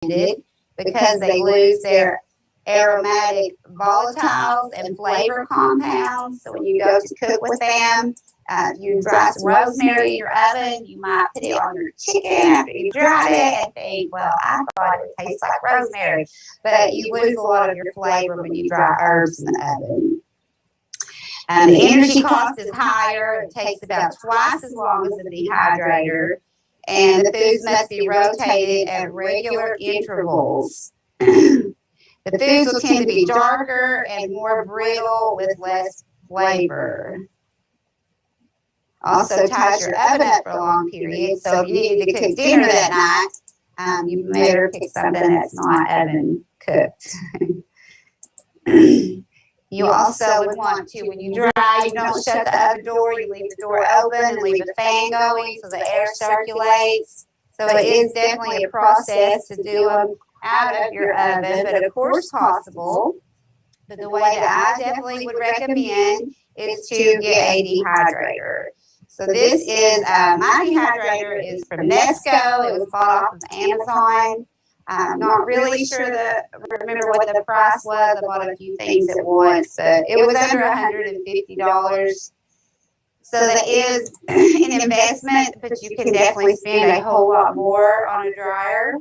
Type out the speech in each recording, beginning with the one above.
because they lose their aromatic volatiles and flavor compounds. So when you go to cook with them, you dry some rosemary in your oven, you might put it on your chicken after you dried it and think, well, I thought it would taste like rosemary. But you lose a lot of your flavor when you dry herbs in the oven. The energy cost is higher. It takes about twice as long as a dehydrator. And the foods must be rotated at regular intervals. The foods will tend to be darker and more brittle with less flavor. Also ties your oven up for a long period. So if you needed to cook dinner that night, you better pick something that's not oven cooked. You also would want to, when you dry, you don't shut the oven door, you leave the door open and leave the fan going so the air circulates. So it is definitely a process to do them out of your oven, but of course possible. But the way that I definitely would recommend is to get a dehydrator. So this is, my dehydrator is from Nesco. It was bought off of Amazon. I'm not really sure remember what the price was. I bought a few things at once, but it was under $150. So that is an investment, but you can definitely spend a whole lot more on a dryer.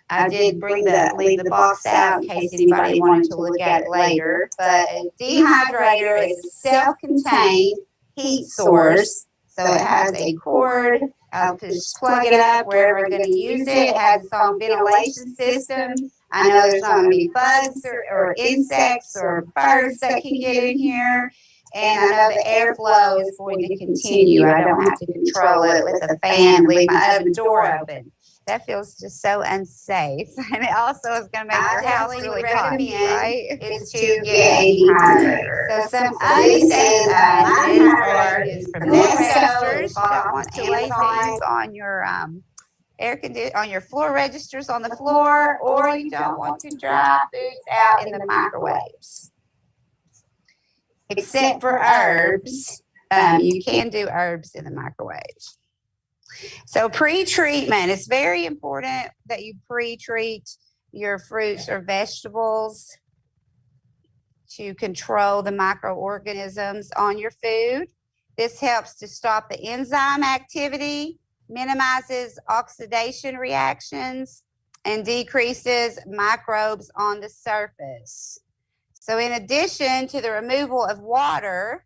I did leave the box out in case anybody wanted to look at it later. But a dehydrator is a self-contained heat source. So it has a cord. I'll just plug it up wherever I'm going to use it. It has its own ventilation system. I know there's not going to be bugs or insects or birds that can get in here. And I know the airflow is going to continue. I don't have to control it with a fan and leave my oven door open. That feels just so unsafe. And it also is going to make your house really hot, right? Is to get a dehydrator. So some unsafe items is from Nesco. You don't want to lay things on your on your floor registers on the floor, or you don't want to dry foods out in the microwaves. Except for herbs, you can do herbs in the microwave. So pre-treatment, it's very important that you pre-treat your fruits or vegetables to control the microorganisms on your food. This helps to stop the enzyme activity, minimizes oxidation reactions, and decreases microbes on the surface. So in addition to the removal of water,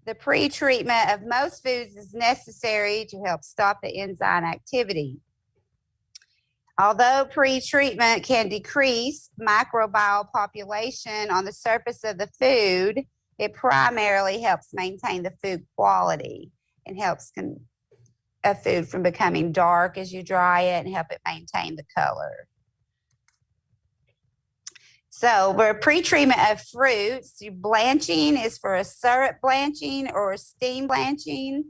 the pre-treatment of most foods is necessary to help stop the enzyme activity. Although pre-treatment can decrease microbial population on the surface of the food, it primarily helps maintain the food quality and helps a food from becoming dark as you dry it and help it maintain the color. So for pre-treatment of fruits, blanching is for a syrup blanching or a steam blanching.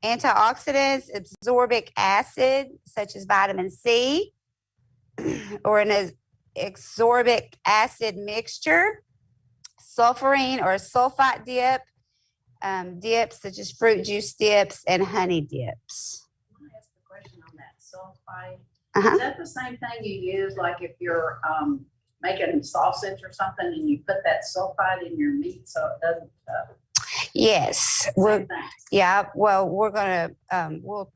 Antioxidants, absorbic acid, such as vitamin C, or an ascorbic acid mixture, sulfurine or sulfite dip, dips such as fruit juice dips and honey dips. I want to ask a question on that sulfite. Is that the same thing you use, like if you're making sausage or something and you put that sulfite in your meat so it doesn't? Yes. Well, we're going to, we'll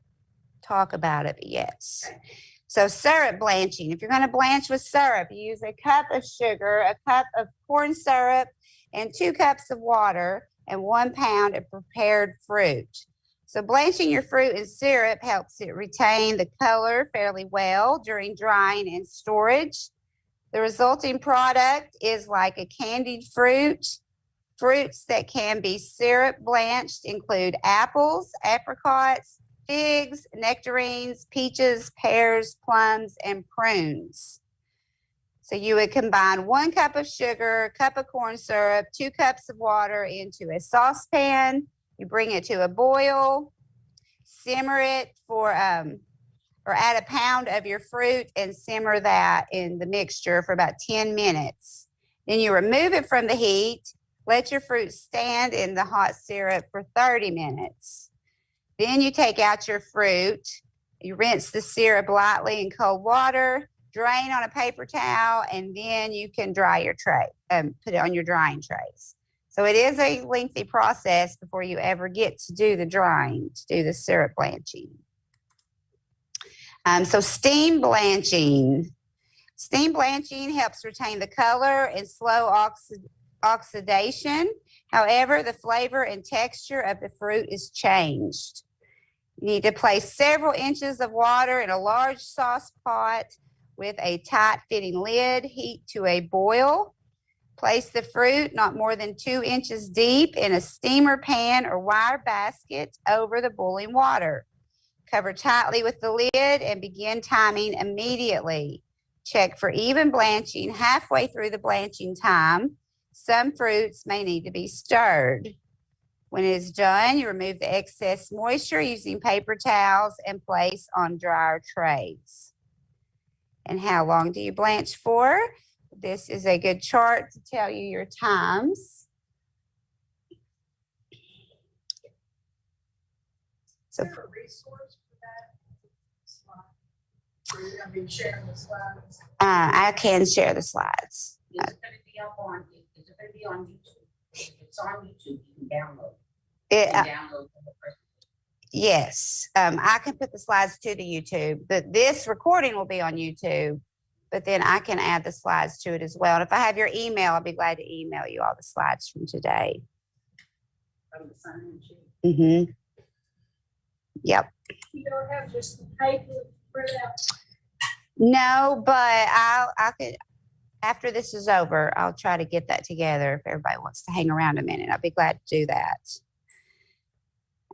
talk about it, but yes. Okay. So syrup blanching. If you're going to blanch with syrup, you use a cup of sugar, a cup of corn syrup, and 2 cups of water, and 1 pound of prepared fruit. So blanching your fruit in syrup helps it retain the color fairly well during drying and storage. The resulting product is like a candied fruit. Fruits that can be syrup blanched include apples, apricots, figs, nectarines, peaches, pears, plums, and prunes. So you would combine 1 cup of sugar, a cup of corn syrup, 2 cups of water into a saucepan. You bring it to a boil, simmer it for, or add a pound of your fruit and simmer that in the mixture for about 10 minutes. Then you remove it from the heat, let your fruit stand in the hot syrup for 30 minutes. Then you take out your fruit, You rinse the syrup lightly in cold water, drain on a paper towel, and then you can dry your tray, put it on your drying trays. So it is a lengthy process before you ever get to do the drying, to do the syrup blanching. So steam blanching. Steam blanching helps retain the color and slow oxidation. However, the flavor and texture of the fruit is changed. You need to place several inches of water in a large sauce pot with a tight fitting lid. Heat to a boil. Place the fruit not more than 2 inches deep in a steamer pan or wire basket over the boiling water. Cover tightly with the lid and begin timing immediately. Check for even blanching halfway through the blanching time. Some fruits may need to be stirred. When it is done, you remove the excess moisture using paper towels and place on drier trays. And how long do you blanch for? This is a good chart to tell you your times. So, is there a resource for that? I mean, sharing the slides. I can share the slides. Is it gonna be up on, is it gonna be on YouTube? If it's on YouTube, you can download. Yes, I can put the slides to the YouTube. This recording will be on YouTube, but then I can add the slides to it as well. And if I have your email, I'll be glad to email you all the slides from today. From the sign sheet. Mm-hmm. Yep. You don't have just the paper spread out. No, but I could, after this is over, I'll try to get that together. If everybody wants to hang around a minute, I'll be glad to do that.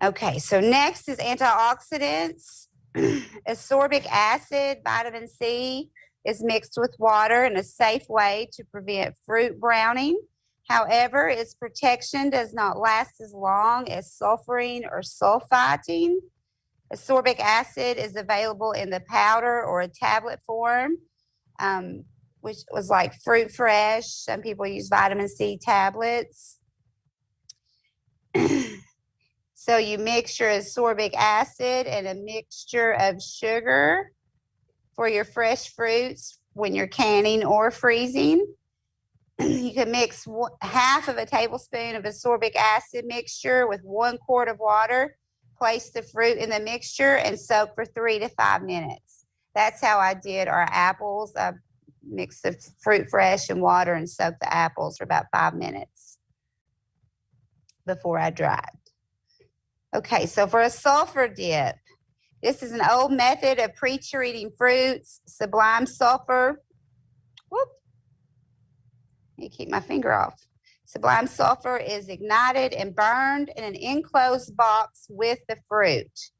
Okay, so next is antioxidants. Ascorbic acid, vitamin C, is mixed with water in a safe way to prevent fruit browning. However, its protection does not last as long as sulfuring or sulfiting. Ascorbic acid is available in the powder or a tablet form, which was like Fruit Fresh. Some people use vitamin C tablets. So you mix your ascorbic acid and a mixture of sugar for your fresh fruits when you're canning or freezing. You can mix half of a tablespoon of ascorbic acid mixture with 1 quart of water. Place the fruit in the mixture and soak for 3 to 5 minutes. That's how I did our apples. I mixed the Fruit Fresh and water and soaked the apples for about 5 minutes before I dried. Okay, so for a sulfur dip, this is an old method of pre-treating fruits. Sublime sulfur. Whoop. Let me keep my finger off. Sublime sulfur is ignited and burned in an enclosed box with the fruit.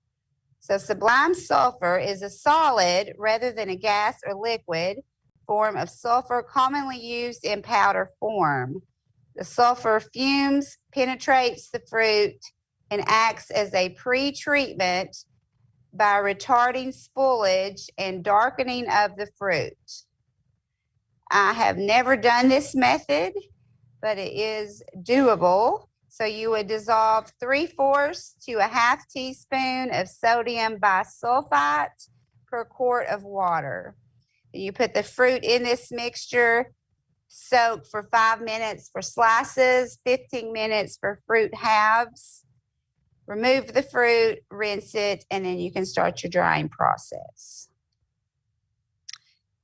So sublime sulfur is a solid rather than a gas or liquid form of sulfur commonly used in powder form. The sulfur fumes, penetrates the fruit, and acts as a pre-treatment by retarding spoilage and darkening of the fruit. I have never done this method, but it is doable. So you would dissolve 3/4 to a half teaspoon of sodium bisulfite per quart of water. You put the fruit in this mixture, soak for 5 minutes for slices, 15 minutes for fruit halves. Remove the fruit, rinse it, and then you can start your drying process.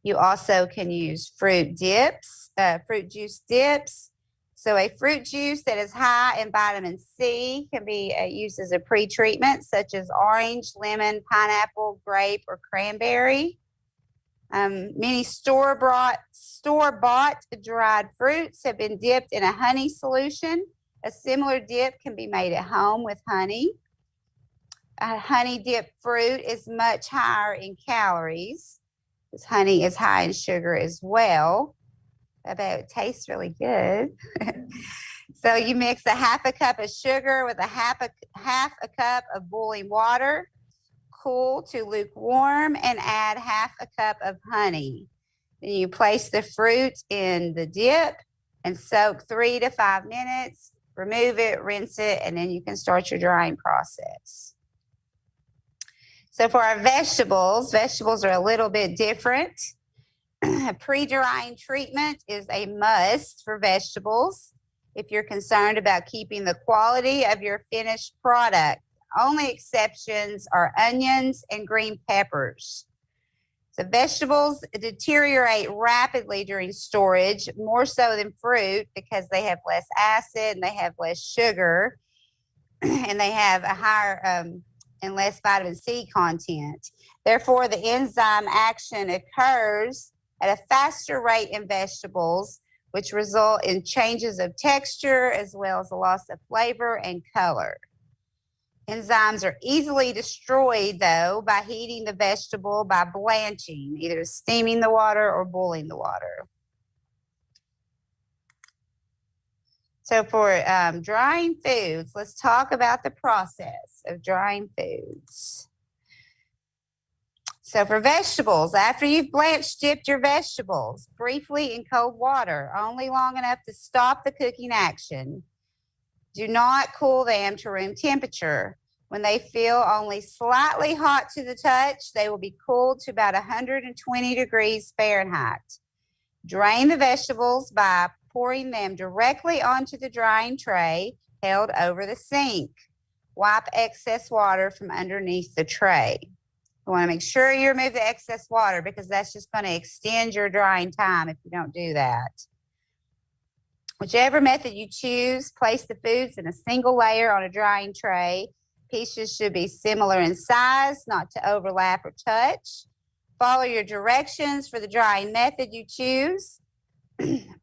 You also can use fruit dips, fruit juice dips. So a fruit juice that is high in vitamin C can be used as a pre-treatment, such as orange, lemon, pineapple, grape, or cranberry. Many store-bought dried fruits have been dipped in a honey solution. A similar dip can be made at home with honey. A honey dipped fruit is much higher in calories, because honey is high in sugar as well. Although it tastes really good. So you mix a half a cup of sugar with a half a cup of boiling water, cool to lukewarm, and add half a cup of honey. Then you place the fruit in the dip and soak 3 to 5 minutes. Remove it, rinse it, and then you can start your drying process. So for our vegetables are a little bit different. Pre-drying treatment is a must for vegetables if you're concerned about keeping the quality of your finished product. Only exceptions are onions and green peppers. So vegetables deteriorate rapidly during storage, more so than fruit because they have less acid and they have less sugar and they have a higher and less vitamin C content. Therefore, the enzyme action occurs at a faster rate in vegetables, which result in changes of texture as well as a loss of flavor and color. Enzymes are easily destroyed, though, by heating the vegetable by blanching, either steaming the water or boiling the water. So for drying foods, let's talk about the process of drying foods. So for vegetables, after you've blanched dipped your vegetables briefly in cold water, only long enough to stop the cooking action, do not cool them to room temperature. When they feel only slightly hot to the touch, they will be cooled to about 120 degrees Fahrenheit. Drain the vegetables by pouring them directly onto the drying tray held over the sink. Wipe excess water from underneath the tray. You want to make sure you remove the excess water because that's just going to extend your drying time if you don't do that. Whichever method you choose, place the foods in a single layer on a drying tray. Pieces should be similar in size, not to overlap or touch. Follow your directions for the drying method you choose.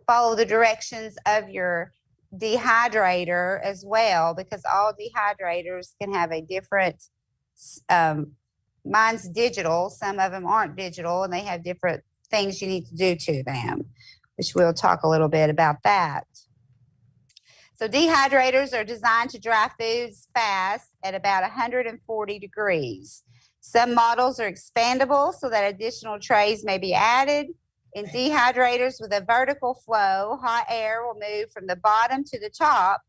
Follow the directions of your dehydrator as well, because all dehydrators can have a different, mine's digital, some of them aren't digital, and they have different things you need to do to them, which we'll talk a little bit about that. So dehydrators are designed to dry foods fast at about 140 degrees. Some models are expandable so that additional trays may be added. In dehydrators with a vertical flow, hot air will move from the bottom to the top.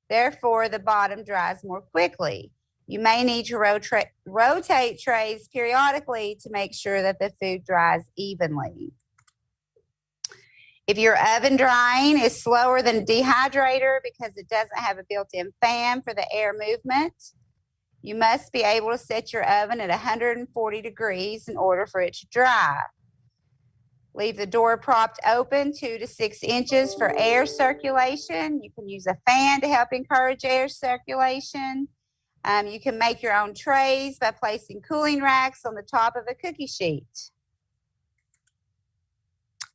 Therefore, the bottom dries more quickly. You may need to rotate trays periodically to make sure that the food dries evenly. If your oven drying is slower than a dehydrator because it doesn't have a built-in fan for the air movement, you must be able to set your oven at 140 degrees in order for it to dry. Leave the door propped open 2 to 6 inches for air circulation. You can use a fan to help encourage air circulation. You can make your own trays by placing cooling racks on the top of a cookie sheet.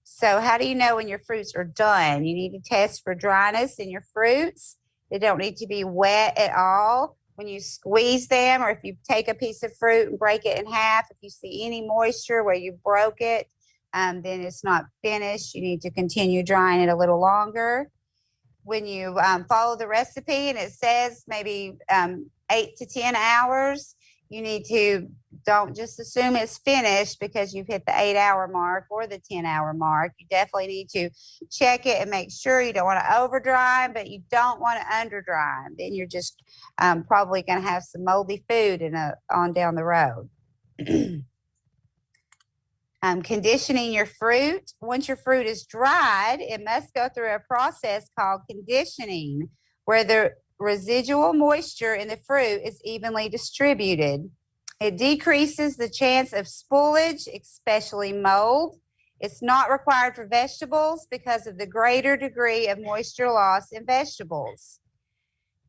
So how do you know when your fruits are done? You need to test for dryness in your fruits. They don't need to be wet at all. When you squeeze them, or if you take a piece of fruit and break it in half, if you see any moisture where you broke it, then it's not finished. You need to continue drying it a little longer. When you follow the recipe and it says maybe 8 to 10 hours, you need to don't just assume it's finished because you've hit the 8-hour mark or the 10-hour mark. You definitely need to check it and make sure. You don't want to over dry, but you don't want to under dry. Then you're just probably going to have some moldy food on down the road. Conditioning your fruit. Once your fruit is dried, it must go through a process called conditioning, where the residual moisture in the fruit is evenly distributed. It decreases the chance of spoilage, especially mold. It's not required for vegetables because of the greater degree of moisture loss in vegetables.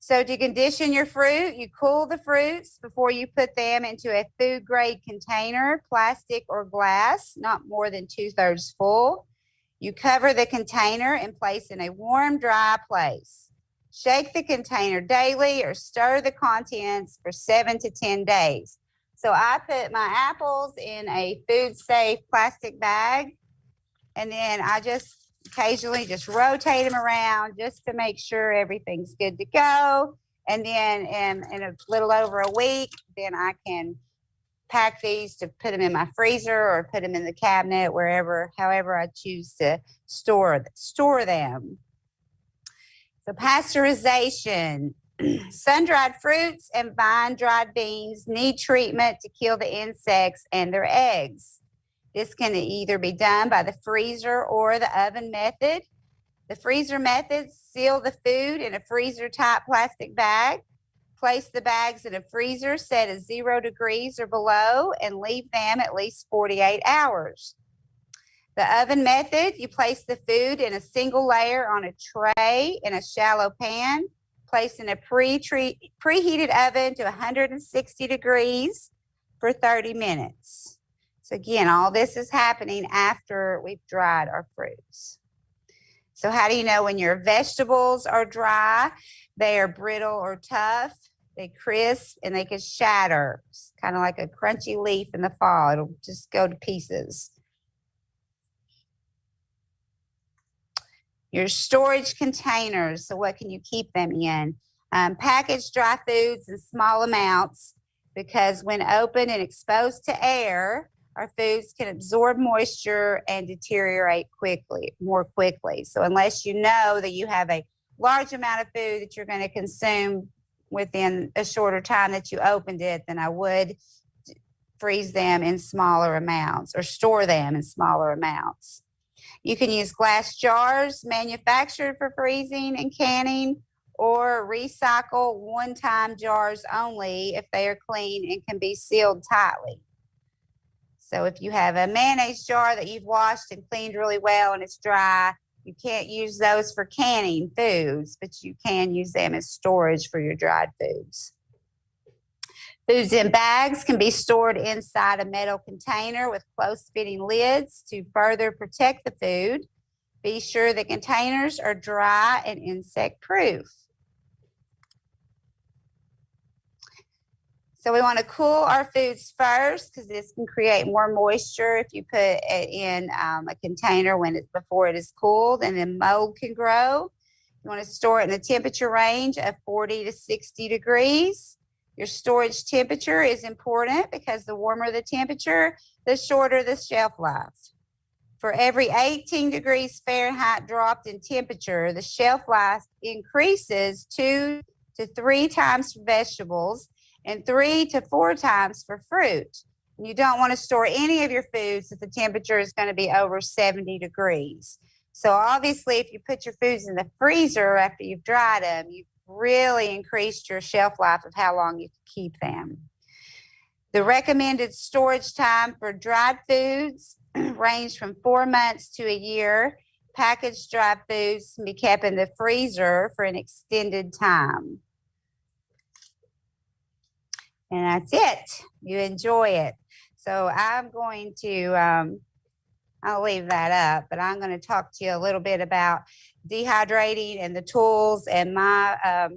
So to condition your fruit, you cool the fruits before you put them into a food-grade container, plastic or glass, not more than 2/3 full. You cover the container and place in a warm, dry place. Shake the container daily or stir the contents for 7 to 10 days. So I put my apples in a food-safe plastic bag, and then I just occasionally just rotate them around just to make sure everything's good to go. And then in a little over a week, then I can pack these to put them in my freezer or put them in the cabinet, however I choose to store them. So pasteurization. Sun-dried fruits and vine-dried beans need treatment to kill the insects and their eggs. This can either be done by the freezer or the oven method. The freezer method, seal the food in a freezer-type plastic bag. Place the bags in a freezer set at 0 degrees or below and leave them at least 48 hours. The oven method, you place the food in a single layer on a tray in a shallow pan. Place in a preheated oven to 160 degrees for 30 minutes. So again, all this is happening after we've dried our fruits. So how do you know when your vegetables are dry? They are brittle or tough, they crisp, and they can shatter. It's kind of like a crunchy leaf in the fall. It'll just go to pieces. Your storage containers, so what can you keep them in? Package dry foods in small amounts because when open and exposed to air, our foods can absorb moisture and deteriorate more quickly. So unless you know that you have a large amount of food that you're going to consume within a shorter time that you opened it, then I would freeze them in smaller amounts or store them in smaller amounts. You can use glass jars manufactured for freezing and canning, or recycle one-time jars only if they are clean and can be sealed tightly. So if you have a mayonnaise jar that you've washed and cleaned really well and it's dry, you can't use those for canning foods, but you can use them as storage for your dried foods. Foods in bags can be stored inside a metal container with close-fitting lids to further protect the food. Be sure the containers are dry and insect-proof. So we want to cool our foods first because this can create more moisture if you put it in a container before it is cooled, and then mold can grow. You want to store it in a temperature range of 40 to 60 degrees. Your storage temperature is important because the warmer the temperature, the shorter the shelf life. For every 18 degrees Fahrenheit dropped in temperature, the shelf life increases 2 to 3 times for vegetables and 3 to 4 times for fruit. And you don't want to store any of your foods if the temperature is going to be over 70 degrees. So obviously, if you put your foods in the freezer after you've dried them, you've really increased your shelf life of how long you can keep them. The recommended storage time for dried foods range from 4 months to a year. Packaged dried foods can be kept in the freezer for an extended time. And that's it. You enjoy it. So I'm going to, I'll leave that up, but I'm going to talk to you a little bit about dehydrating and the tools and my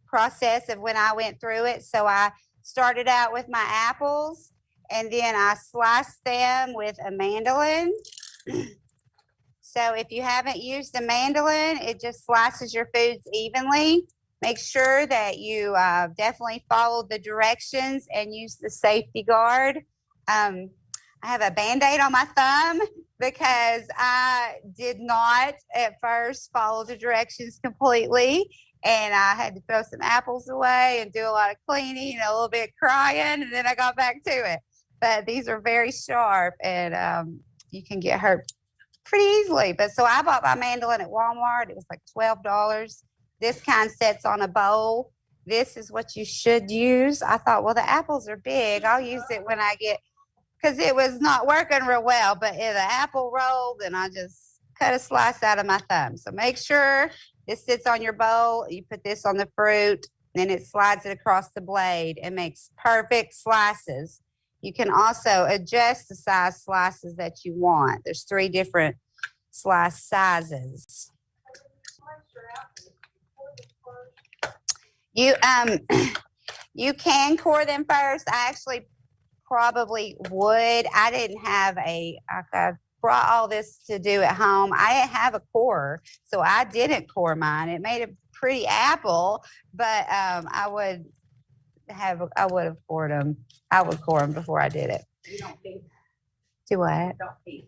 process of when I went through it. So I started out with my apples, and then I sliced them with a mandolin. So if you haven't used a mandolin, it just slices your foods evenly. Make sure that you definitely follow the directions and use the safety guard. I have a Band-Aid on my thumb because I did not at first follow the directions completely. And I had to throw some apples away and do a lot of cleaning and a little bit crying, and then I got back to it. But these are very sharp, and you can get hurt pretty easily. But so I bought my mandolin at Walmart. It was like $12. This kind sets on a bowl. This is what you should use. I thought, well, the apples are big. I'll use it when I get, because it was not working real well, but the apple rolled, and I just cut a slice out of my thumb. So make sure this sits on your bowl. You put this on the fruit, then it slides it across the blade and makes perfect slices. You can also adjust the size slices that you want. There's 3 different slice sizes. You can core them first. I actually probably would. I didn't have I brought all this to do at home. I didn't have a core, so I didn't core mine. It made a pretty apple, but I would have cored them. I would core them before I did it. You don't peel. Do what? Don't peel.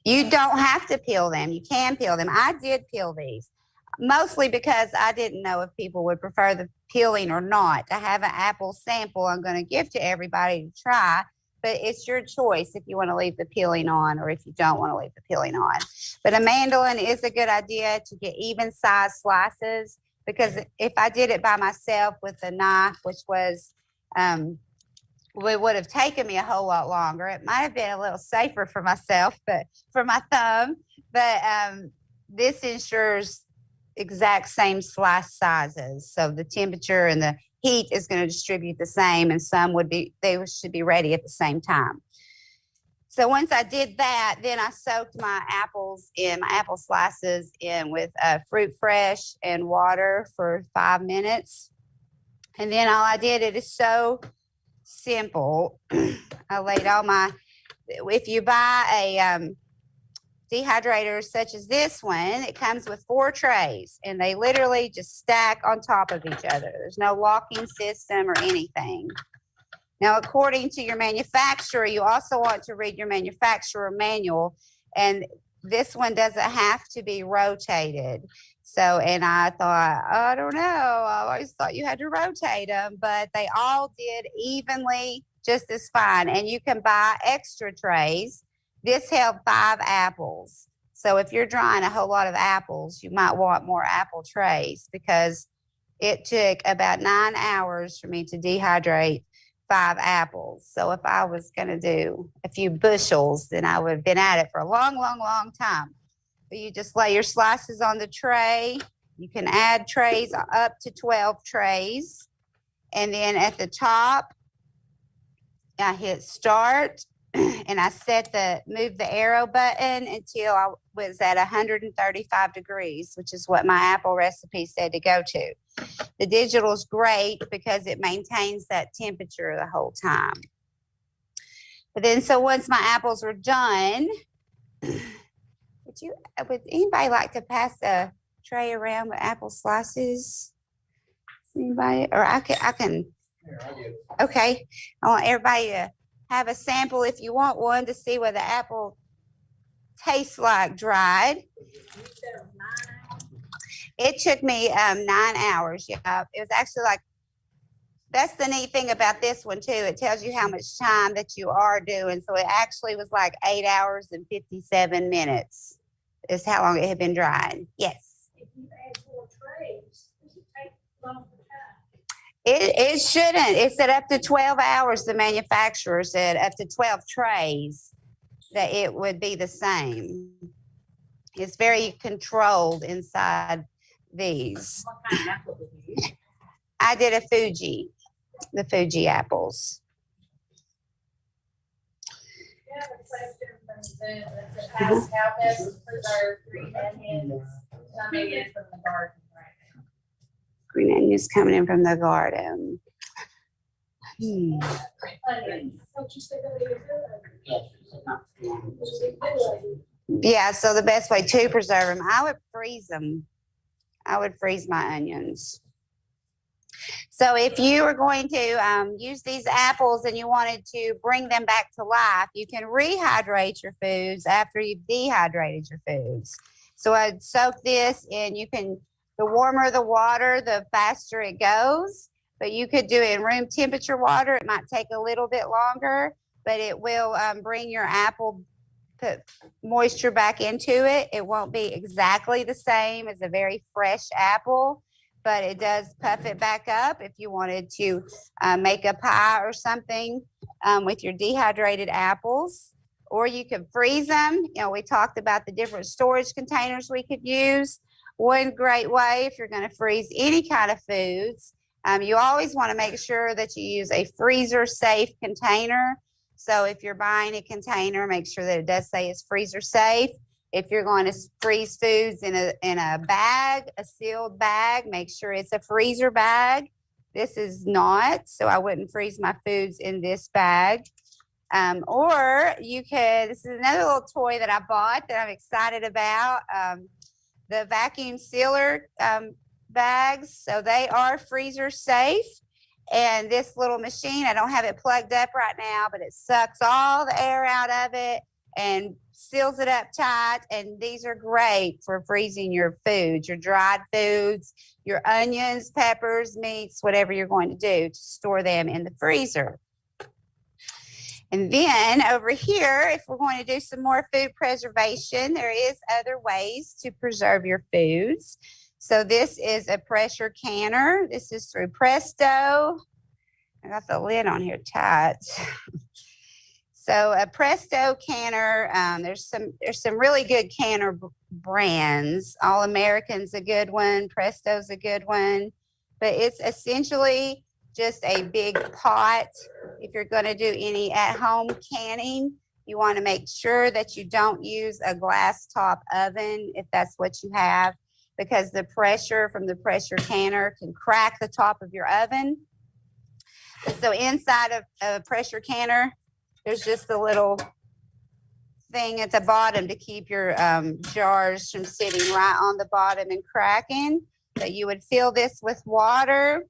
You don't have to peel them. You can peel them. I did peel these. mostly because I didn't know if people would prefer the peeling or not. I have an apple sample I'm going to give to everybody to try, but it's your choice if you want to leave the peeling on or if you don't want to leave the peeling on. But a mandolin is a good idea to get even size slices, because if I did it by myself with a knife, which was, it would have taken me a whole lot longer. It might have been a little safer for myself, but for my thumb, but this ensures exact same slice sizes. So the temperature and the heat is going to distribute the same, and they should be ready at the same time. So once I did that, then I soaked my apple slices in with fruit fresh and water for 5 minutes. And then all I did, it is so simple. I laid if you buy a dehydrator such as this one, it comes with 4 trays, and they literally just stack on top of each other. There's no locking system or anything. Now, according to your manufacturer, you also want to read your manufacturer manual, and this one doesn't have to be rotated. So, and I thought, I don't know, I always thought you had to rotate them, but they all did evenly just as fine. And you can buy extra trays. This held 5 apples. So if you're drying a whole lot of apples, you might want more apple trays, because it took about 9 hours for me to dehydrate 5 apples. So if I was going to do a few bushels, then I would have been at it for a long, long, long time. But you just lay your slices on the tray. You can add trays up to 12 trays. And then at the top, I hit start, and I move the arrow button until I was at 135 degrees, which is what my apple recipe said to go to. The digital is great because it maintains that temperature the whole time. But then, so once my apples were done, would anybody like to pass a tray around with apple slices? Anybody? Or I can. Okay. I want everybody to have a sample if you want one, to see what the apple tastes like dried. It took me 9 hours. Yeah, it was actually that's the neat thing about this one too. It tells you how much time that you are doing. So it actually was like 8 hours and 57 minutes is how long it had been drying. Yes. If you add 4 trays, does it take longer time? It shouldn't. It said up to 12 hours. The manufacturer said up to 12 trays that it would be the same. It's very controlled inside these. What kind of apple did you use? I did the Fuji apples. I have a question from Zoom that says, ask how best to preserve green onions coming in from the garden right now. Green onions coming in from the garden. Onions, don't you say that they're good? Yeah, so the best way to preserve them, I would freeze them. I would freeze my onions. So if you are going to use these apples and you wanted to bring them back to life, you can rehydrate your foods after you've dehydrated your foods. So I'd soak this, and the warmer the water, the faster it goes. But you could do it in room temperature water. It might take a little bit longer, but it will bring your apple, put moisture back into it. It won't be exactly the same as a very fresh apple, but it does puff it back up if you wanted to make a pie or something with your dehydrated apples. Or you could freeze them. We talked about the different storage containers we could use. One great way, if you're going to freeze any kind of foods, you always want to make sure that you use a freezer safe container. So if you're buying a container, make sure that it does say it's freezer safe. If you're going to freeze foods in a bag, a sealed bag, make sure it's a freezer bag. This is not, so I wouldn't freeze my foods in this bag. Or this is another little toy that I bought that I'm excited about. The vacuum sealer bags. So they are freezer safe. And this little machine, I don't have it plugged up right now, but it sucks all the air out of it and seals it up tight, and these are great for freezing your foods, your dried foods, your onions, peppers, meats, whatever you're going to do to store them in the freezer. And then over here, if we're going to do some more food preservation, there is other ways to preserve your foods. So this is a pressure canner. This is through Presto. I got the lid on here tight. So a Presto canner, there's some really good canner brands. All American's a good one. Presto's a good one. But it's essentially just a big pot. If you're going to do any at-home canning, you want to make sure that you don't use a glass top oven if that's what you have, because the pressure from the pressure canner can crack the top of your oven. So inside of a pressure canner, there's just a little thing at the bottom to keep your jars from sitting right on the bottom and cracking. So you would fill this with water,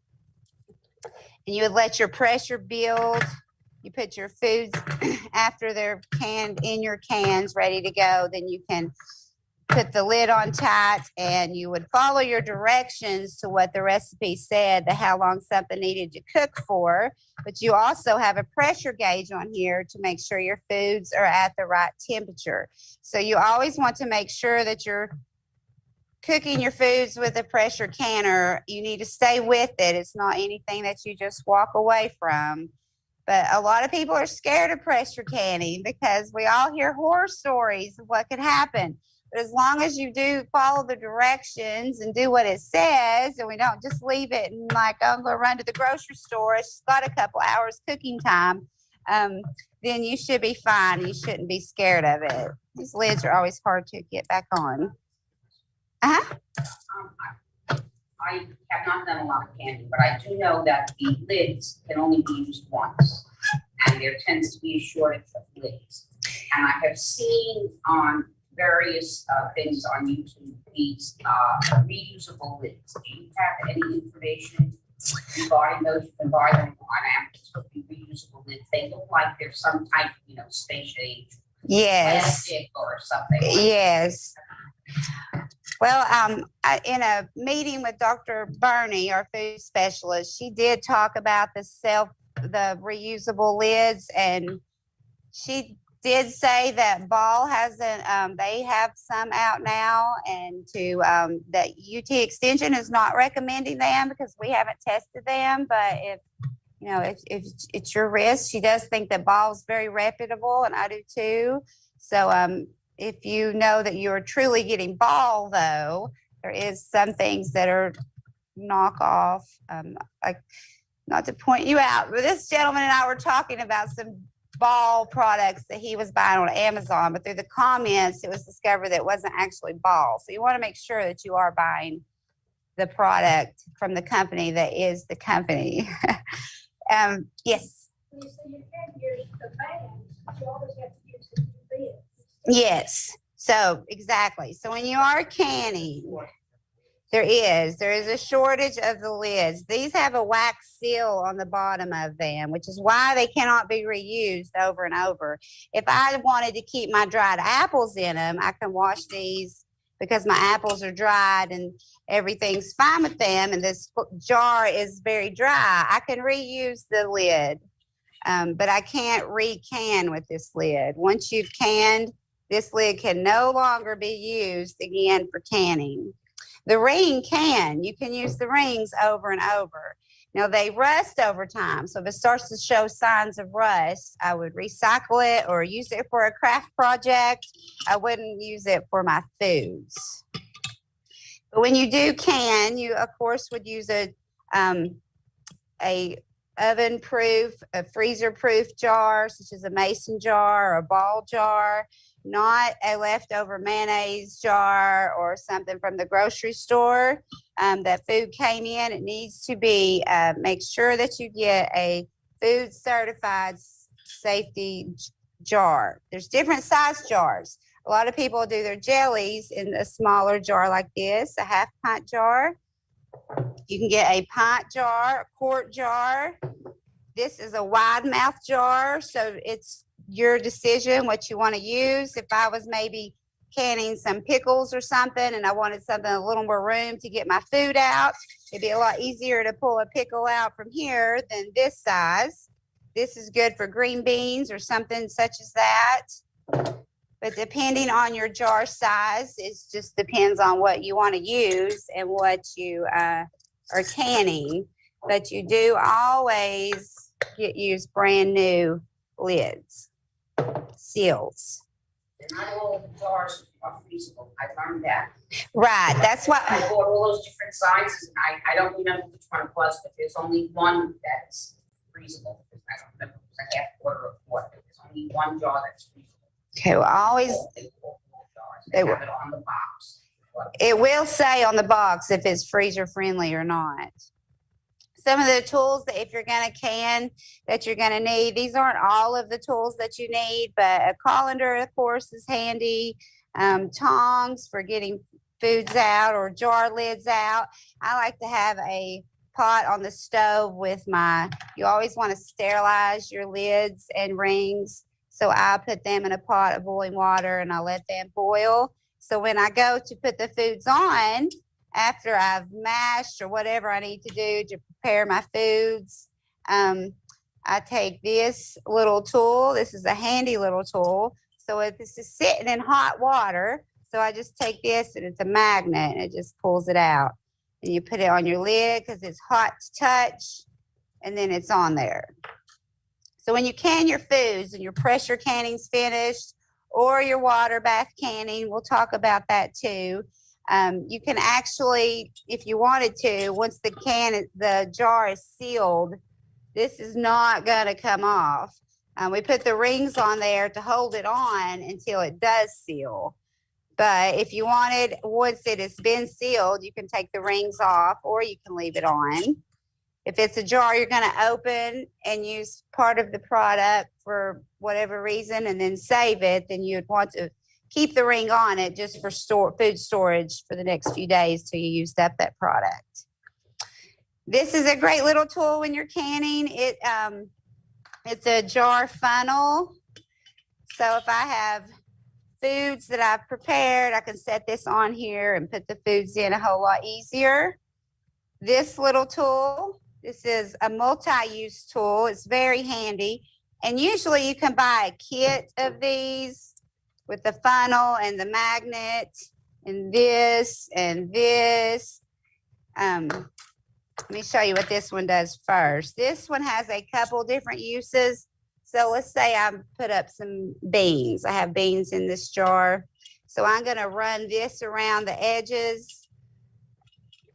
and you would let your pressure build. You put your foods after they're canned in your cans, ready to go. Then you can put the lid on tight, and you would follow your directions to what the recipe said, to how long something needed to cook for. But you also have a pressure gauge on here to make sure your foods are at the right temperature. So you always want to make sure that you're cooking your foods with a pressure canner. You need to stay with it. It's not anything that you just walk away from. But a lot of people are scared of pressure canning because we all hear horror stories of what could happen. But as long as you do follow the directions and do what it says, and we don't just leave it and like, oh, I'm going to run to the grocery store, it's got a couple hours cooking time, then you should be fine. You shouldn't be scared of it. These lids are always hard to get back on. Uh-huh. I have not done a lot of canning, but I do know that the lids can only be used once, and there tends to be a shortage of lids. And I have seen on various things on YouTube these reusable lids. Do you have any information regarding those? You can buy them on Amazon. Reusable lids. They look like they're some type, space age plastic or something. Yes. Well, in a meeting with Dr. Burney, our food specialist, she did talk about the reusable lids, and she did say that Ball hasn't, they have some out now, and that UT Extension is not recommending them because we haven't tested them. But if it's your risk, she does think that Ball's very reputable, and I do too. So if you know that you're truly getting Ball, though, there is some things that are knockoff. Like, not to point you out, but this gentleman and I were talking about some Ball products that he was buying on Amazon, but through the comments, it was discovered that it wasn't actually Ball. So you want to make sure that you are buying the product from the company that is the company. Yes. So you can use the bags, but you always have to use the lids. Yes. So exactly. So when you are canning, there is a shortage of the lids. These have a wax seal on the bottom of them, which is why they cannot be reused over and over. If I wanted to keep my dried apples in them, I can wash these because my apples are dried and everything's fine with them, and this jar is very dry. I can reuse the lid, but I can't re-can with this lid. Once you've canned, this lid can no longer be used again for canning. The ring can. You can use the rings over and over. Now, they rust over time. So if it starts to show signs of rust, I would recycle it or use it for a craft project. I wouldn't use it for my foods. But when you do can, you, of course, would use a oven-proof, a freezer-proof jar, such as a mason jar or a Ball jar. Not a leftover mayonnaise jar or something from the grocery store. That food came in. It needs to be, make sure that you get a food certified safety jar. There's different size jars. A lot of people do their jellies in a smaller jar like this, a half pint jar. You can get a pint jar, a quart jar. This is a wide mouth jar, so it's your decision what you want to use. If I was maybe canning some pickles or something and I wanted something a little more room to get my food out, it'd be a lot easier to pull a pickle out from here than this size. This is good for green beans or something such as that. But depending on your jar size, it just depends on what you want to use and what you are canning. But you do always use brand new lids, seals. Not all of the jars are freezable. I learned that. Right, that's why. I bought all those different sizes, and I don't remember which one it was, but there's only one that's freezable. I don't remember, it was a half quarter or quarter. There's only one jar that's freezable. Okay, well, always. They have it on the box. It will say on the box if it's freezer friendly or not. Some of the tools that if you're going to can that you're going to need, these aren't all of the tools that you need, but a colander, of course, is handy. Tongs for getting foods out or jar lids out. I like to have a pot on the stove with you always want to sterilize your lids and rings. So I put them in a pot of boiling water and I let them boil. So when I go to put the foods on, after I've mashed or whatever I need to do to prepare my foods, I take this little tool. This is a handy little tool. So if this is sitting in hot water, so I just take this and it's a magnet and it just pulls it out. And you put it on your lid because it's hot to touch and then it's on there. So when you can your foods and your pressure canning's finished or your water bath canning, we'll talk about that too. You can actually, if you wanted to, once the jar is sealed, this is not going to come off. We put the rings on there to hold it on until it does seal. But if you wanted, once it has been sealed, you can take the rings off or you can leave it on. If it's a jar you're going to open and use part of the product for whatever reason and then save it, then you'd want to keep the ring on it just for food storage for the next few days till you used up that product. This is a great little tool when you're canning. It's a jar funnel. So if I have foods that I've prepared, I can set this on here and put the foods in a whole lot easier. This little tool, this is a multi-use tool. It's very handy. And usually you can buy a kit of these with the funnel and the magnet and this and this. Let me show you what this one does first. This one has a couple different uses. So let's say I put up some beans. I have beans in this jar. So I'm going to run this around the edges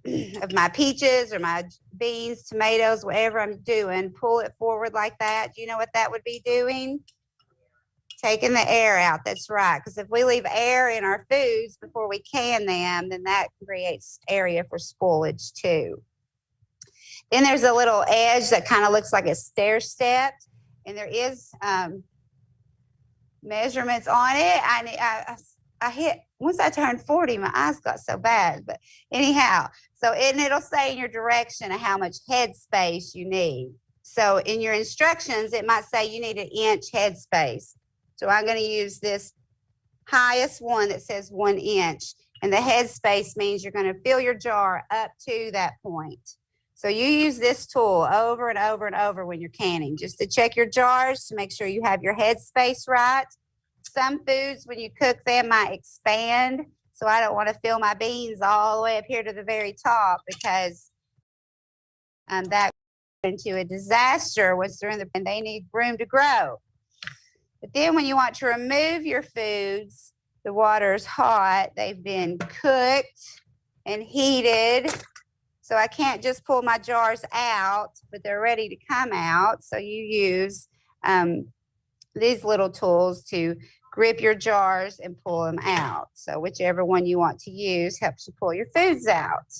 of my peaches or my beans, tomatoes, whatever I'm doing. Pull it forward like that. Do you know what that would be doing? Taking the air out. That's right. Because if we leave air in our foods before we can them, then that creates area for spoilage too. Then there's a little edge that kind of looks like a stair step, and there is measurements on it. I hit, once I turned 40, my eyes got so bad, but anyhow, and it'll say in your direction of how much head space you need. So in your instructions, it might say you need 1 inch head space. So I'm going to use this highest one that says 1 inch, and the head space means you're going to fill your jar up to that point. So you use this tool over and over and over when you're canning, just to check your jars to make sure you have your head space right. Some foods, when you cook them, might expand. So I don't want to fill my beans all the way up here to the very top because that into a disaster once they're and they need room to grow. But then when you want to remove your foods, the water's hot, they've been cooked and heated. So I can't just pull my jars out, but they're ready to come out. So you use these little tools to grip your jars and pull them out. So whichever one you want to use helps you pull your foods out.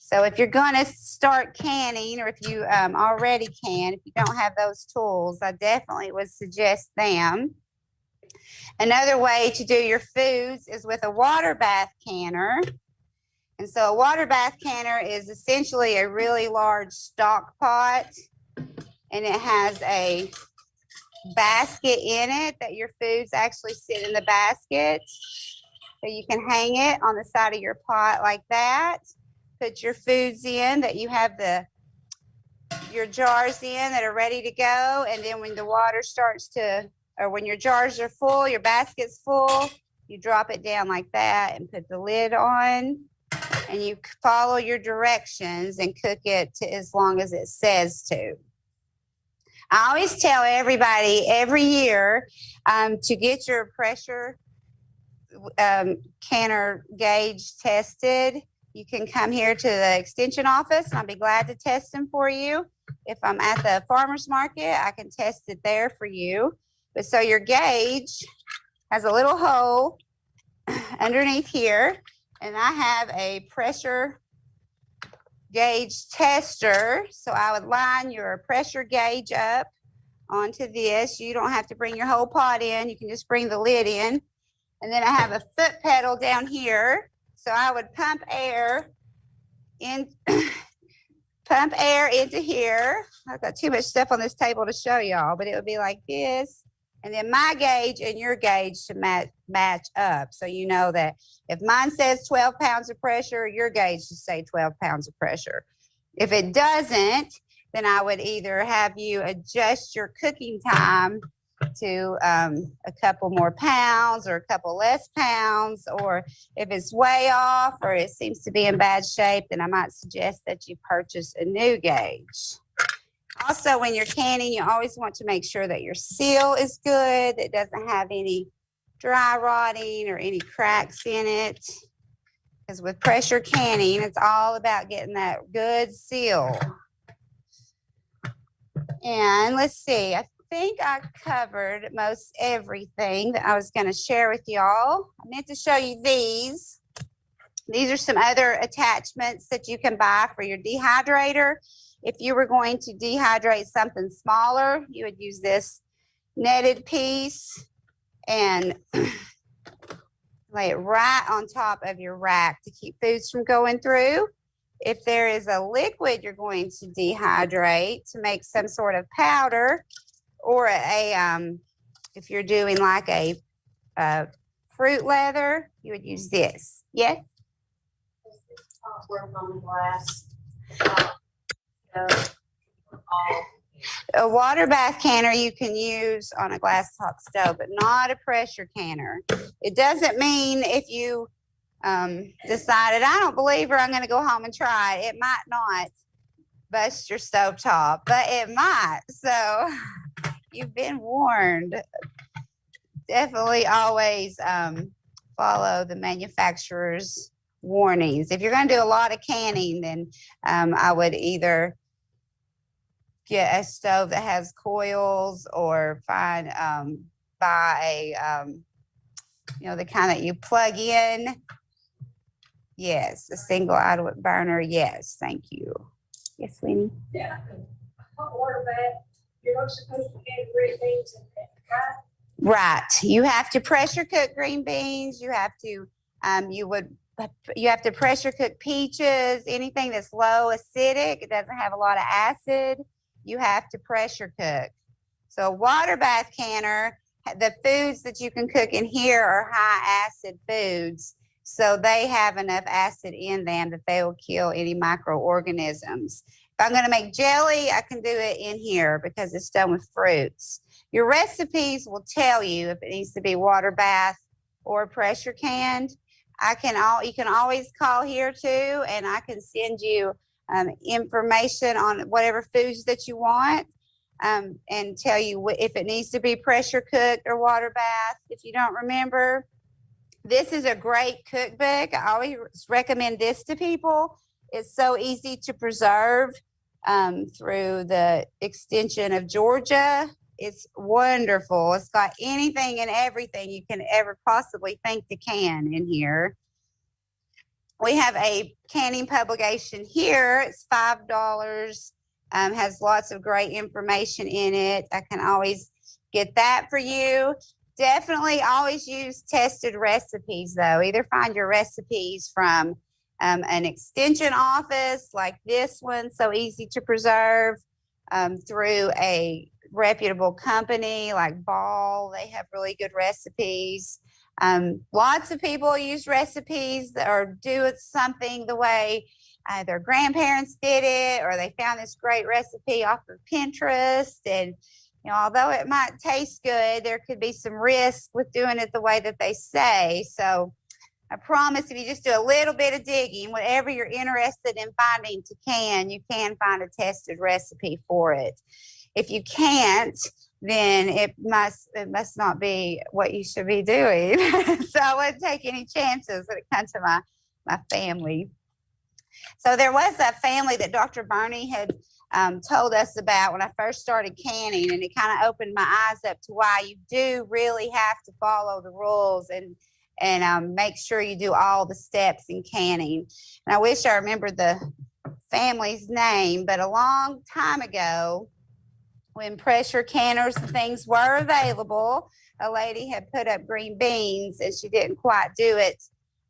So if you're going to start canning, or if you already can, if you don't have those tools, I definitely would suggest them. Another way to do your foods is with a water bath canner. And so a water bath canner is essentially a really large stock pot, and it has a basket in it that your foods actually sit in the basket. So you can hang it on the side of your pot like that. Put your foods in that you have your jars in that are ready to go. And then when the water starts to, or when your jars are full, your basket's full, you drop it down like that and put the lid on. And you follow your directions and cook it to as long as it says to. I always tell everybody every year to get your pressure canner gauge tested. You can come here to the extension office and I'll be glad to test them for you. If I'm at the farmer's market, I can test it there for you. But so your gauge has a little hole underneath here, and I have a pressure gauge tester. So I would line your pressure gauge up onto this. You don't have to bring your whole pot in. You can just bring the lid in. And then I have a foot pedal down here. So I would pump air in, pump air into here. I've got too much stuff on this table to show y'all, but it would be like this. And then my gauge and your gauge to match up. So you know that if mine says 12 pounds of pressure, your gauge should say 12 pounds of pressure. If it doesn't, then I would either have you adjust your cooking time to a couple more pounds or a couple less pounds, or if it's way off or it seems to be in bad shape, then I might suggest that you purchase a new gauge. Also, when you're canning, you always want to make sure that your seal is good. It doesn't have any dry rotting or any cracks in it. Because with pressure canning, it's all about getting that good seal. And let's see, I think I covered most everything that I was going to share with y'all. I meant to show you these. These are some other attachments that you can buy for your dehydrator. If you were going to dehydrate something smaller, you would use this netted piece and lay it right on top of your rack to keep foods from going through. If there is a liquid you're going to dehydrate to make some sort of powder, or if you're doing like a fruit leather, you would use this. Yes? Work on the glass. A water bath canner you can use on a glass top stove, but not a pressure canner. It doesn't mean if you decided, I don't believe her, I'm going to go home and try it. It might not bust your stove top, but it might. So you've been warned. Definitely always follow the manufacturer's warnings. If you're going to do a lot of canning, then I would either get a stove that has coils, or buy a the kind that you plug in. Yes, a single outlet burner. Yes, thank you. Yes, Winnie. Yeah, hot water bath. You're not supposed to get green beans in that, right? Right. You have to pressure cook green beans. You have to you have to pressure cook peaches, anything that's low acidic, it doesn't have a lot of acid, you have to pressure cook. So water bath canner, the foods that you can cook in here are high acid foods. So they have enough acid in them that they will kill any microorganisms. If I'm going to make jelly, I can do it in here because it's done with fruits. Your recipes will tell you if it needs to be water bath or pressure canned. You can always call here too, and I can send you information on whatever foods that you want, and tell you if it needs to be pressure cooked or water bath. If you don't remember, this is a great cookbook. I always recommend this to people. It's so easy to preserve through the extension of Georgia. It's wonderful. It's got anything and everything you can ever possibly think to can in here. We have a canning publication here. It's $5. Has lots of great information in it. I can always get that for you. Definitely always use tested recipes though. Either find your recipes from an extension office like this one, so easy to preserve, through a reputable company like Ball. They have really good recipes. Lots of people use recipes or do something the way their grandparents did it, or they found this great recipe off of Pinterest. And, you know, although it might taste good, there could be some risk with doing it the way that they say. So I promise if you just do a little bit of digging, whatever you're interested in finding to can, you can find a tested recipe for it. If you can't, then it must not be what you should be doing. So I wouldn't take any chances when it comes to my family. So there was a family that Dr. Burney had told us about when I first started canning, and it kind of opened my eyes up to why you do really have to follow the rules and make sure you do all the steps in canning. And I wish I remembered the family's name, but a long time ago, when pressure canners and things were available, a lady had put up green beans and she didn't quite do it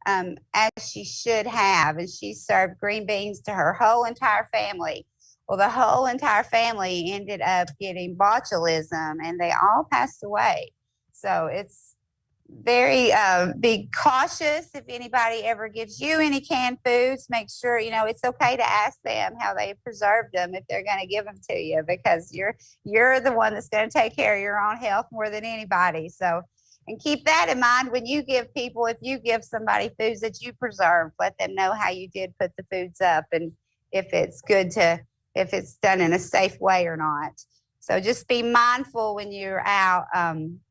as she should have. And she served green beans to her whole entire family. Well, the whole entire family ended up getting botulism and they all passed away. So it's very be cautious if anybody ever gives you any canned foods. Make sure you know it's okay to ask them how they preserved them if they're going to give them to you, because you're the one that's going to take care of your own health more than anybody. So, and keep that in mind when you give people, if you give somebody foods that you preserve, let them know how you did put the foods up and if it's good to, if it's done in a safe way or not. So just be mindful when you're out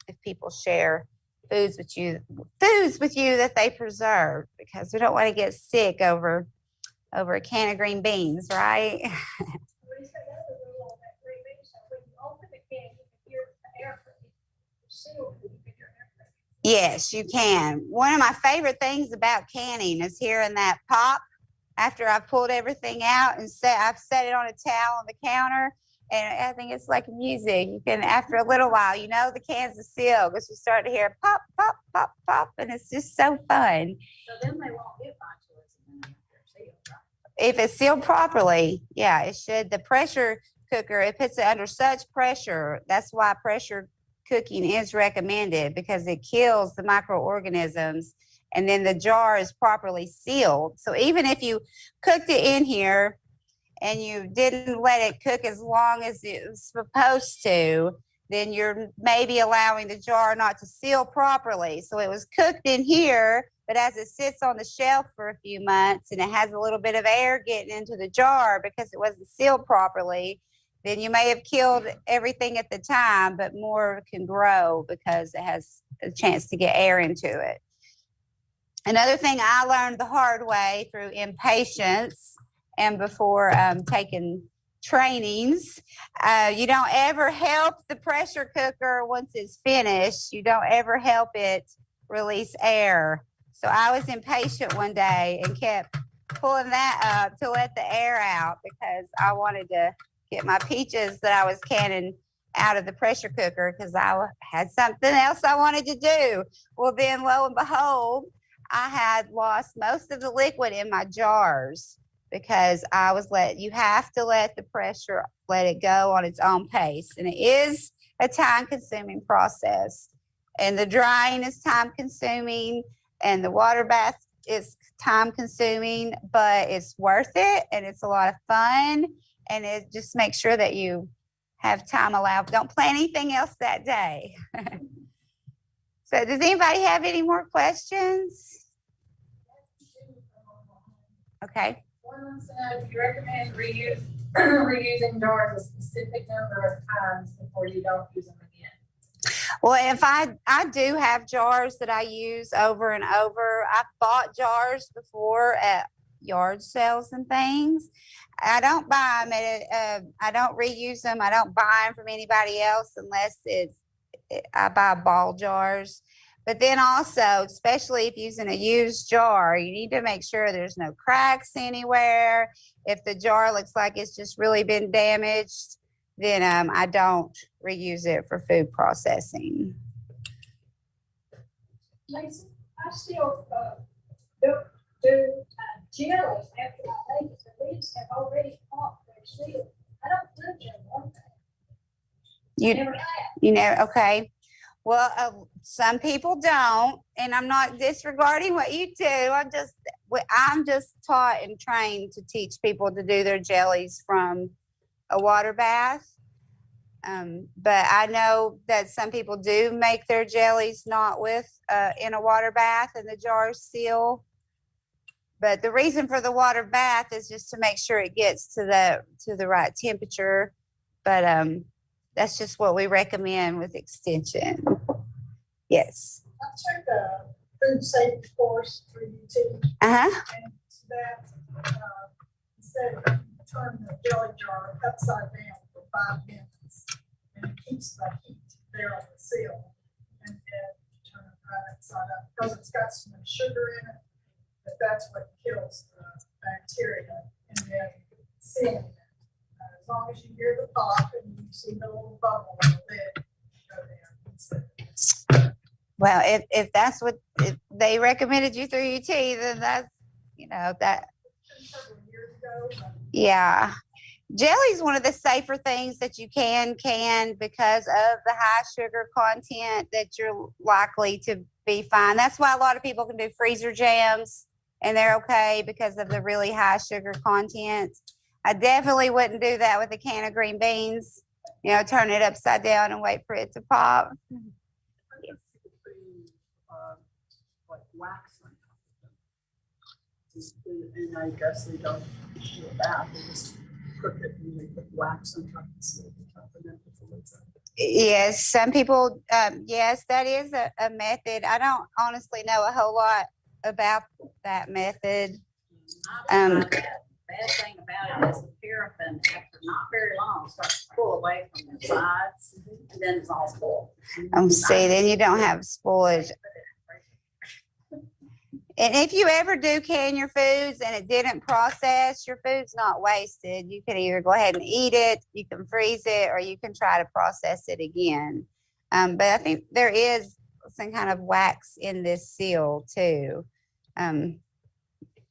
if people share foods with you that they preserve, because we don't want to get sick over a can of green beans, right? Yes, you can. One of my favorite things about canning is hearing that pop after I've pulled everything out and I've set it on a towel on the counter. And I think it's like music. You can, after a little while, you know the cans are sealed because you start to hear pop, pop, pop, pop, and it's just so fun. So then they won't get botulism if they're sealed, right? If it's sealed properly, yeah, it should. The pressure cooker, it puts it under such pressure. That's why pressure cooking is recommended, because it kills the microorganisms. And then the jar is properly sealed. So even if you cooked it in here and you didn't let it cook as long as it was supposed to, then you're maybe allowing the jar not to seal properly. So it was cooked in here, but as it sits on the shelf for a few months and it has a little bit of air getting into the jar because it wasn't sealed properly, then you may have killed everything at the time, but more can grow because it has a chance to get air into it. Another thing I learned the hard way through impatience and before taking trainings, you don't ever help the pressure cooker once it's finished. You don't ever help it release air. So I was impatient one day and kept pulling that up to let the air out because I wanted to get my peaches that I was canning out of the pressure cooker because I had something else I wanted to do. Well, then lo and behold, I had lost most of the liquid in my jars because you have to let the pressure, let it go on its own pace. And it is a time consuming process. And the drying is time consuming and the water bath is time consuming, but it's worth it and it's a lot of fun. And it just makes sure that you have time allowed. Don't plan anything else that day. So does anybody have any more questions? Okay. One wants to know if you recommend reusing jars a specific number of times before you don't use them again. Well, if I do have jars that I use over and over. I've bought jars before at yard sales and things. I don't buy them. I don't reuse them. I don't buy them from anybody else unless I buy ball jars. But then also, especially if using a used jar, you need to make sure there's no cracks anywhere. If the jar looks like it's just really been damaged, then I don't reuse it for food processing. Lisa, I still do jellies after I make it. The leaves have already popped their seal. I don't touch them one day. You know, okay. Well, some people don't, and I'm not disregarding what you do. I'm just taught and trained to teach people to do their jellies from a water bath. But I know that some people do make their jellies not with in a water bath and the jars seal. But the reason for the water bath is just to make sure it gets to the right temperature. But that's just what we recommend with extension. Yes. I took a food safety course through UT. Uh-huh. And that said turn the jelly jar upside down for 5 minutes, and it keeps the heat there on the seal, and then turn it right upside up because it's got some sugar in it. But that's what kills the bacteria, and then sealing it. As long as you hear the pop and you see the little bubble on the lid, go there. Well, if that's what if they recommended you through UT, then that's, you know, that. Several years ago. Yeah. Jelly is one of the safer things that you can because of the high sugar content that you're likely to be fine. That's why a lot of people can do freezer jams and they're okay because of the really high sugar content. I definitely wouldn't do that with a can of green beans. You know, turn it upside down and wait for it to pop. Like wax on top of them. And I guess they don't do that, they just cook it and they put wax on top and seal the top and then put the lids on. Yes, some people, yes, that is a method. I don't honestly know a whole lot about that method. Bad thing about it is the paraffin, after not very long, starts to pull away from the sides, and then it's all full. See, then you don't have spoilage. And if you ever do can your foods and it didn't process, your food's not wasted. You can either go ahead and eat it, you can freeze it, or you can try to process it again. But I think there is some kind of wax in this seal too.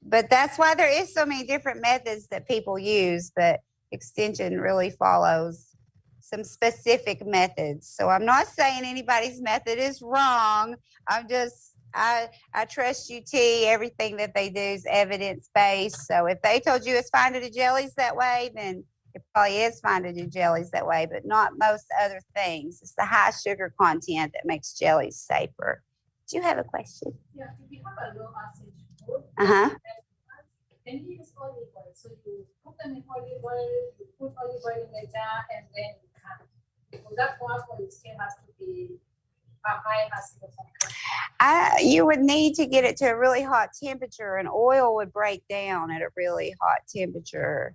But that's why there is so many different methods that people use, but extension really follows some specific methods. So I'm not saying anybody's method is wrong. I trust UT. Everything that they do is evidence-based. So if they told you it's fine to do jellies that way, then it probably is fine to do jellies that way, but not most other things. It's the high sugar content that makes jellies safer. Do you have a question? Yeah, if you have a low acid food. Uh-huh. Then you use olive oil. So you put them in olive oil, you put olive oil in the jar, and then you can. For that one, it still has to be a high acid or something. You would need to get it to a really hot temperature, and oil would break down at a really hot temperature.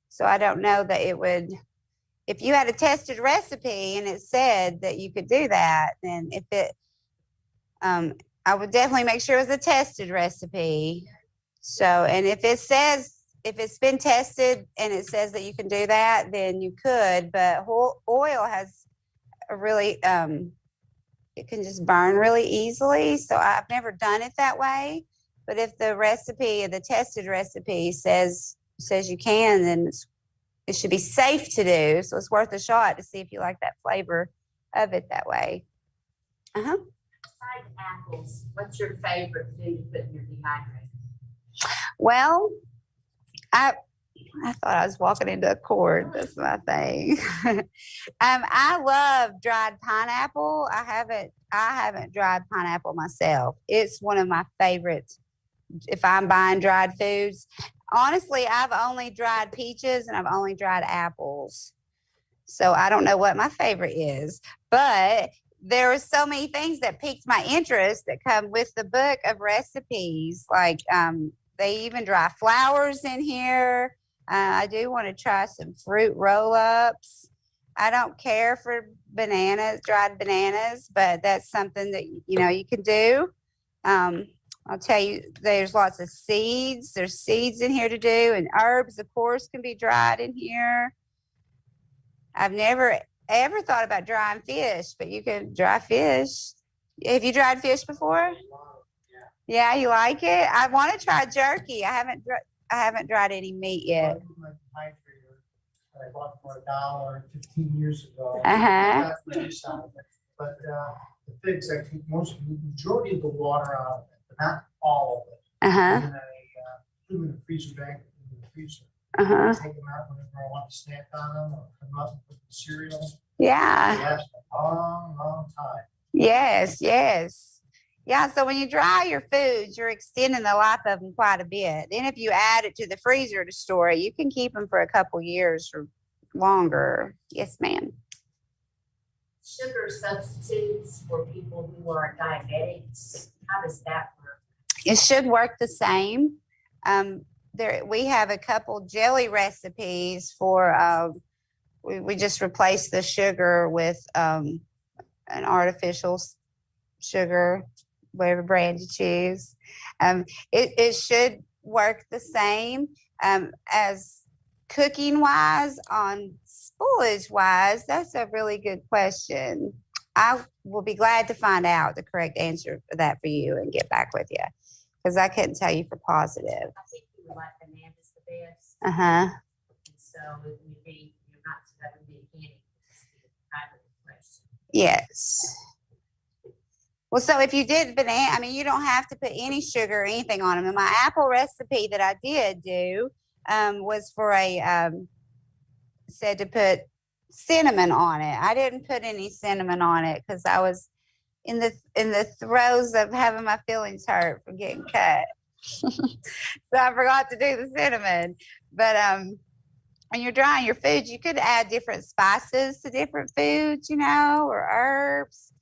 So I don't know that it would. If you had a tested recipe and it said that you could do that, then if it, I would definitely make sure it was a tested recipe. So, and if it says, if it's been tested and it says that you can do that, then you could, but oil has a really, it can just burn really easily. So I've never done it that way, but if the recipe, the tested recipe says you can, then it should be safe to do. So it's worth a shot to see if you like that flavor of it that way. Uh-huh. Besides apples, what's your favorite food to put in your dehydrator? Well, I thought I was walking into a cord. That's my thing. I love dried pineapple. I haven't dried pineapple myself. It's one of my favorites if I'm buying dried foods. Honestly, I've only dried peaches and I've only dried apples. So I don't know what my favorite is, but there are so many things that piqued my interest that come with the book of recipes. Like they even dry flowers in here. I do want to try some fruit roll-ups. I don't care for bananas, dried bananas, but that's something that, you know, you can do. I'll tell you, there's lots of seeds. There's seeds in here to do, and herbs, of course, can be dried in here. I've never ever thought about drying fish, but you can dry fish. Have you dried fish before? Yeah, you like it? I want to try jerky. I haven't dried any meat yet. that I bought for $1 15 years ago. Uh-huh. Got the juice out of it. But the figs, I take the majority of the water out of it, but not all of it. Uh-huh. And I put them in the freezer bag, in the freezer. Uh-huh. Take them out whenever I want to snack on them or come up and put the cereal. They Yeah. last a long, long time. Yes, yes. Yeah, so when you dry your foods, you're extending the life of them quite a bit. Then if you add it to the freezer to store it, you can keep them for a couple years or longer. Yes, ma'am. Sugar substitutes for people who are diabetics, how does that work? It should work the same. We have a couple jelly recipes for, we just replaced the sugar with an artificial sugar, whatever brand you choose. It should work the same as cooking wise. On spoilage wise, that's a really good question. I will be glad to find out the correct answer for that for you and get back with you, because I couldn't tell you for positive. I think you would like bananas the best. Uh-huh. And so it would be, you're not, that would be candy. Kind of question. Yes. Well, so if you did banana, I mean, you don't have to put any sugar or anything on them. And my apple recipe that I did do was for said to put cinnamon on it. I didn't put any cinnamon on it because I was in the throes of having my feelings hurt from getting cut. So I forgot to do the cinnamon. But when you're drying your food, you could add different spices to different foods, or herbs,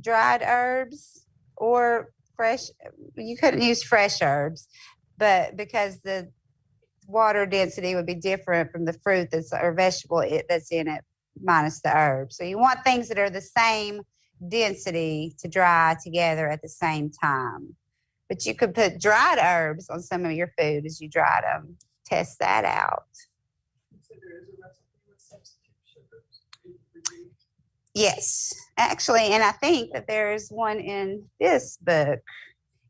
dried herbs, or fresh. You couldn't use fresh herbs, but because the water density would be different from the fruit or vegetable that's in it, minus the herbs. So you want things that are the same density to dry together at the same time. But you could put dried herbs on some of your food as you dried them. Test that out. So there is a recipe with substitute sugars. Yes, actually, and I think that there's one in this book.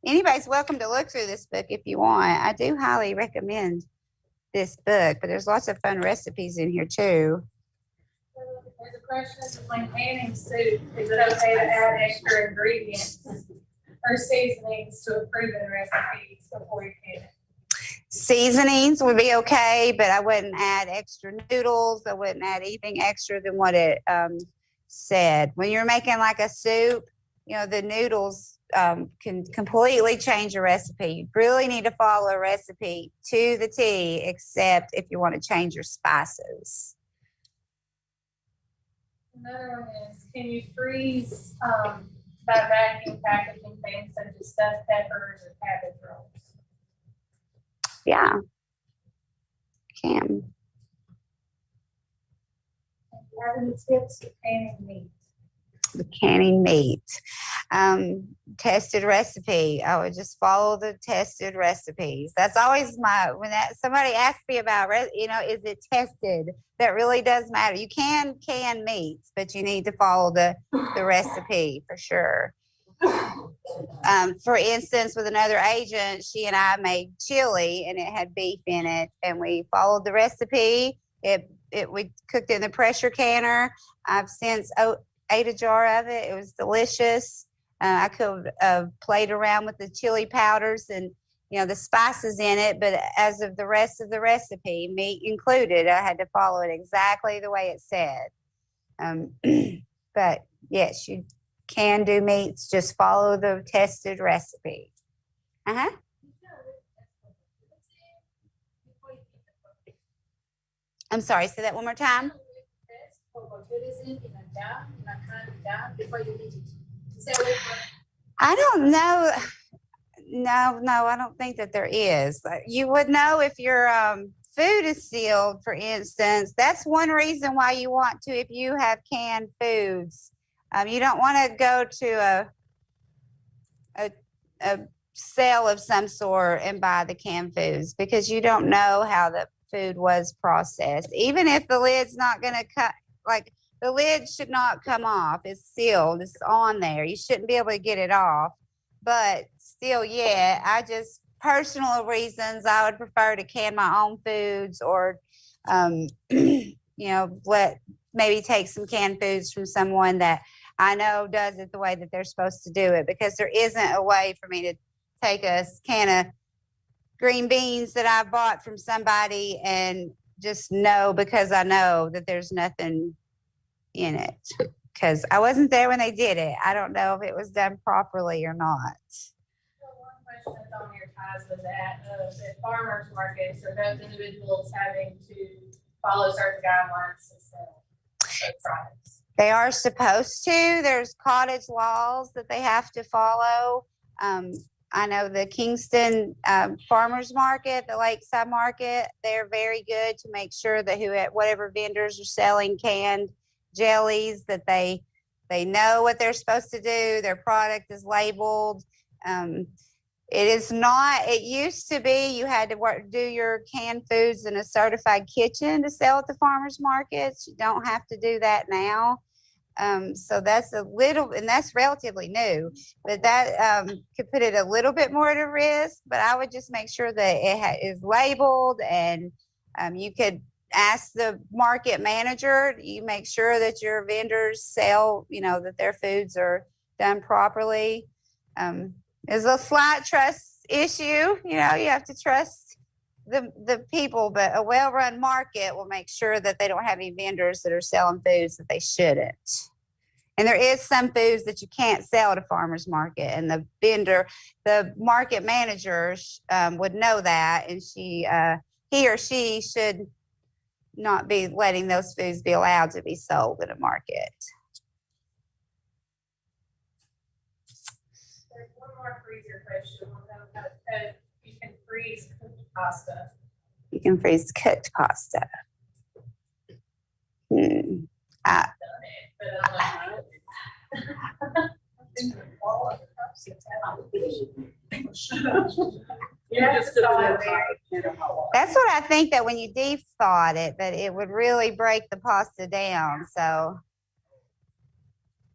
Anybody's welcome to look through this book if you want. I do highly recommend this book, but there's lots of fun recipes in here too. There's a question, when panning soup, is it okay to add extra ingredients or seasonings to a proven recipes before you pan it? Seasonings would be okay, but I wouldn't add extra noodles. I wouldn't add anything extra than what it said. When you're making like a soup, the noodles can completely change a recipe. You really need to follow a recipe to the T, except if you want to change your spices. Another one is, can you freeze by vacuum packaging things such as stuffed peppers or cabbage rolls? Yeah, can. Do you have any tips for canning meat? The canning meat. Tested recipe. I would just follow the tested recipes. That's always somebody asks me about, is it tested? That really does matter. You can meats, but you need to follow the recipe for sure. For instance, with another agent, she and I made chili and it had beef in it, and we followed the recipe. We cooked it in the pressure canner. I've since ate a jar of it. It was delicious. I could have played around with the chili powders and the spices in it, but as of the rest of the recipe, meat included, I had to follow it exactly the way it said. But yes, you can do meats. Just follow the tested recipe. Uh-huh. I'm sorry, say that one more time. I don't know. No, I don't think that there is. You would know if your food is sealed, for instance. That's one reason why you want to, if you have canned foods. You don't want to go to a sale of some sort and buy the canned foods, because you don't know how the food was processed. Even if the lid's not going to cut, like the lid should not come off. It's sealed. It's on there. You shouldn't be able to get it off. But still, I just, personal reasons, I would prefer to can my own foods, or you know, maybe take some canned foods from someone that I know does it the way that they're supposed to do it, because there isn't a way for me to take a can of green beans that I bought from somebody and just know, because I know that there's nothing in it. Because I wasn't there when they did it. I don't know if it was done properly or not. Well, one question that's on your ties was that at farmers markets, are those individuals having to follow certain guidelines to sell those products? They are supposed to. There's cottage laws that they have to follow. I know the Kingston Farmers Market, the Lakeside Market, they're very good to make sure that whatever vendors are selling canned jellies, that they know what they're supposed to do. Their product is labeled. It is not, it used to be you had to do your canned foods in a certified kitchen to sell at the farmers markets. You don't have to do that now. So that's and that's relatively new, but that could put it a little bit more at a risk. But I would just make sure that it is labeled, and you could ask the market manager, you make sure that your vendors sell, you know, that their foods are done properly. There's a slight trust issue, you know, you have to trust the people, but a well-run market will make sure that they don't have any vendors that are selling foods that they shouldn't. And there is some foods that you can't sell at a farmer's market, and the market manager would know that, and he or she should not be letting those foods be allowed to be sold in a market. There's one more freezer question. You can freeze cooked pasta. You can freeze cooked pasta. Done it, but I don't know. That's what I think, that when you deep thawed it, that it would really break the pasta down. So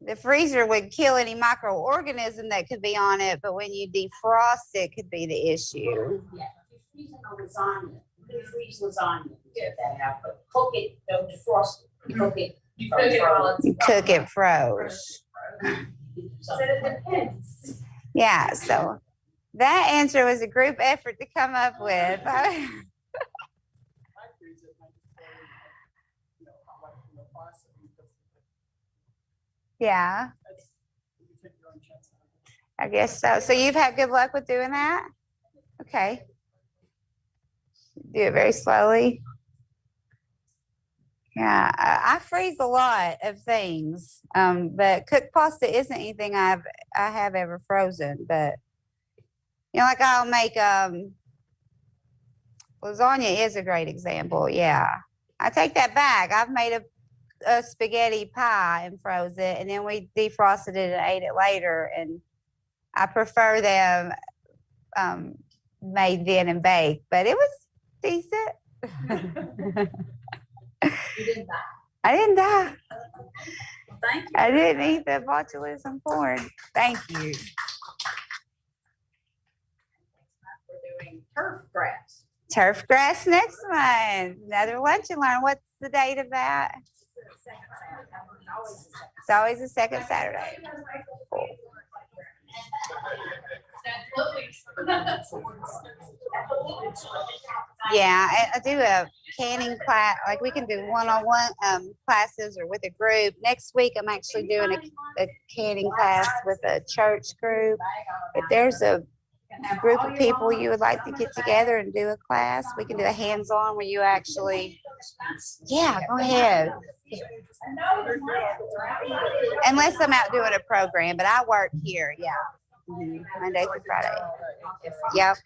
the freezer would kill any microorganism that could be on it, but when you defrost it could be the issue. Yeah, if you're freezing a lasagna, you can freeze lasagna, get that out, but cook it, don't defrost it, cook it. You cook it while it's You cook it froze. So it depends. Yeah, so that answer was a group effort to come up with. Yeah, I guess so. So you've had good luck with doing that? Okay. Do it very slowly. Yeah, I freeze a lot of things, but cooked pasta isn't anything I have ever frozen. But you know, like I'll make lasagna is a great example. Yeah, I take that back. I've made a spaghetti pie and froze it, and then we defrosted it and ate it later. And I prefer them made then and baked, but it was decent. You didn't die. I didn't die. Well, thank you. I didn't eat the botulism corn. Thank you. We're doing turf grass. Turf grass next month. Another lunch and learn. What's the date of that? It's always the second Saturday. Yeah, I do a canning class. Like we can do one-on-one classes or with a group. Next week, I'm actually doing a canning class with a church group. If there's a group of people you would like to get together and do a class, we can do a hands-on where you actually, yeah, go ahead. Unless I'm out doing a program, but I work here, yeah. Monday through Friday. Yep.